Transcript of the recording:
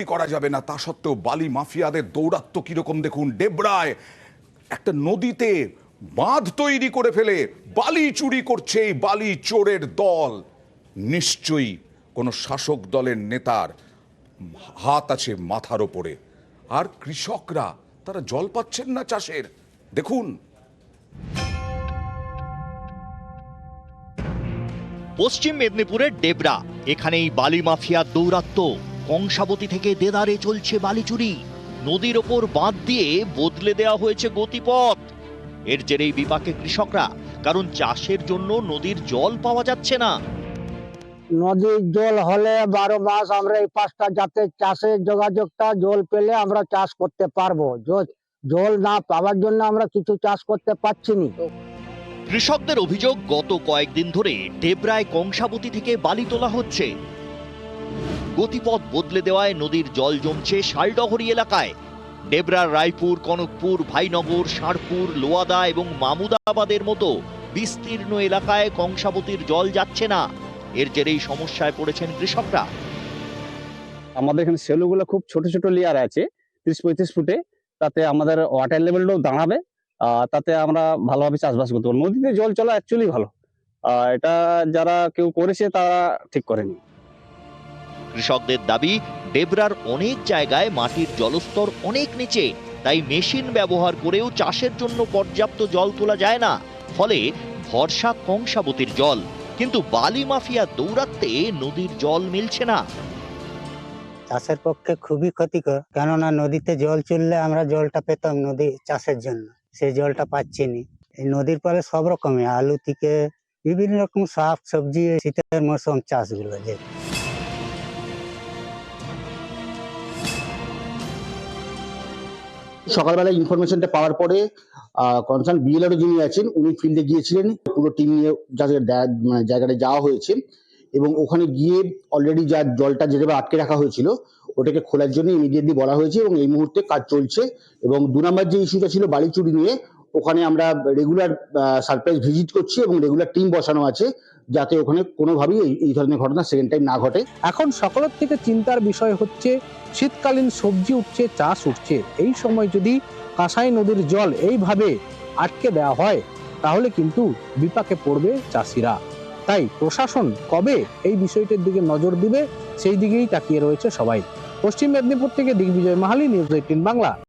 করা যাবে না, তা সত্ত্বেও বালি মাফিয়াদের দৌরাত্ম্য কিরকম দেখুন। ডেবরায় একটা নদীতে বাঁধ তৈরি করে ফেলে বালি চুরি করছে এই বালি চোরের দল। নিশ্চয়ই কোনো শাসক দলের নেতার হাত আছে মাথার ওপরে। আর কৃষকরা তারা জল পাচ্ছেন না চাষের, দেখুন। পশ্চিম মেদিনীপুরের ডেবরা, এখানেই বালি মাফিয়ার দৌরাত্ম্য। কংসাবতী থেকে দেদারে চলছে বালি চুরি। নদীর ওপর বাঁধ দিয়ে বদলে দেওয়া হয়েছে গতিপথ। এর জেরেই বিপাকে কৃষকরা, কারণ চাষের জন্য নদীর জল পাওয়া যাচ্ছে না। নদীর জল হলে 12 মাস আমরা এই 5টা জাতের চাষের যোগাযোগটা, জল পেলে আমরা চাষ করতে পারবো। জল না পাওয়ার জন্য আমরা কিছু চাষ করতে পারছি না। কৃষকদের অভিযোগ, গত কয়েকদিন ধরে ডেবরায় কংসাবতী থেকে বালি তোলা হচ্ছে। গতিপথ বদলে দেওয়ায় নদীর জল জমছে শালডহরি এলাকায়। ডেবরার রায়পুর, কনকপুর, ভাইনগর, ষাঁড়পুর, লোয়াদা এবং মামুদাবাদের মতো বিস্তীর্ণ এলাকায় কংসাবতীর জল যাচ্ছে না। এর জেরেই সমস্যায় পড়েছেন কৃষকরা। আমাদের এখানে সেলুগুলো খুব ছোট ছোট লেয়ার আছে, 30-35 ফুটে। তাতে আমাদের ওয়াটার লেভেলটাও দাঁড়াবে, তাতে আমরা ভালোভাবে চাষবাস করতে পারবো। নদীতে জল চলা অ্যাকচুয়ালি ভালো, এটা যারা কেউ করেছে তারা ঠিক করেনি। কৃষকদের দাবি, ডেবরার অনেক জায়গায় মাটির জলস্তর অনেক নিচে, তাই মেশিন ব্যবহার করেও চাষের জন্য পর্যাপ্ত জল তোলা যায় না। ফলে ভরসা কংসাবতীর জল, কিন্তু বালি মাফিয়া দৌরাত্ম্যে নদীর জল মিলছে না। চাষের পক্ষে খুবই ক্ষতিকর, কেননা নদীতে জল চললে আমরা জলটা পেতাম নদী চাষের জন্য, সেই জলটা পাচ্ছি না। এই নদীর পরে সব রকমের আলু থেকে বিভিন্ন রকম শাক সবজি, শীতের মৌসুম চাষগুলো যে। সকালবেলা ইনফরমেশনটা পাওয়ার পরে কনসার্ন বিএলআরও যিনি আছেন উনি ফিল্ডে গিয়েছিলেন, পুরো টিম নিয়ে যাদের জায়গাটা যাওয়া হয়েছে এবং ওখানে গিয়ে অলরেডি যা জলটা যেভাবে আটকে রাখা হয়েছিল ওটাকে খোলার জন্য ইমিডিয়েটলি বলা হয়েছে এবং এই মুহূর্তে কাজ চলছে। এবং 2 নম্বর যে ইস্যুটা ছিল বালি চুরি নিয়ে, ওখানে আমরা রেগুলার সারপ্রাইজ ভিজিট করছি এবং রেগুলার টিম বসানো আছে যাতে ওখানে কোনোভাবেই এই ধরনের ঘটনা সেকেন্ড টাইম না ঘটে। এখন সকলের থেকে চিন্তার বিষয় হচ্ছে, শীতকালীন সবজি উঠছে, চাষ উঠছে, এই সময় যদি কাঁসাই নদীর জল এইভাবে আটকে দেওয়া হয় তাহলে কিন্তু বিপাকে পড়বে চাষিরা। তাই প্রশাসন কবে এই বিষয়টির দিকে নজর দিবে সেই দিকেই তাকিয়ে রয়েছে সবাই। পশ্চিম মেদিনীপুর থেকে দিগ্বিজয় মাহালি, নিউজ 18 বাংলা।